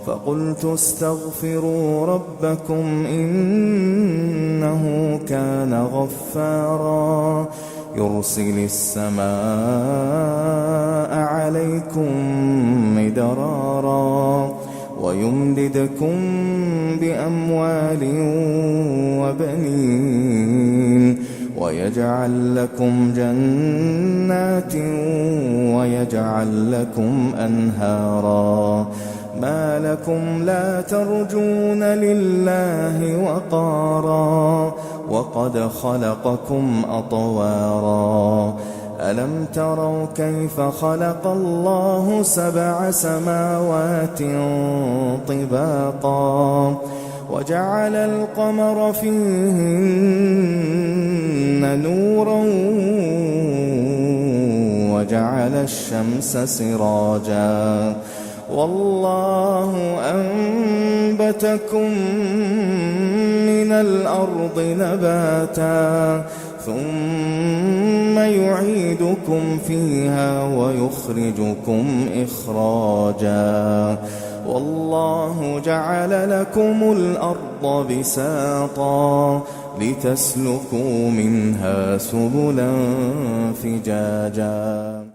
فقلت استغفروا ربكم إنه كان غفارا يرسل السماء عليكم مدرارا ويمددكم بأموال وبنين ويجعل لكم جنات ويجعل لكم أنهارا ما لكم لا ترجون لله وقارا وقد خلقكم أطوارا ألم تروا كيف خلق الله 7 سماوات طباقا وجعل القمر فيهن نورا وجعل الشمس سراجا والله أنبتكم من الأرض نباتا ثم يعيدكم فيها ويخرجكم إخراجا والله جعل لكم الأرض بساطا لتسلكوا منها سبلا فجاجا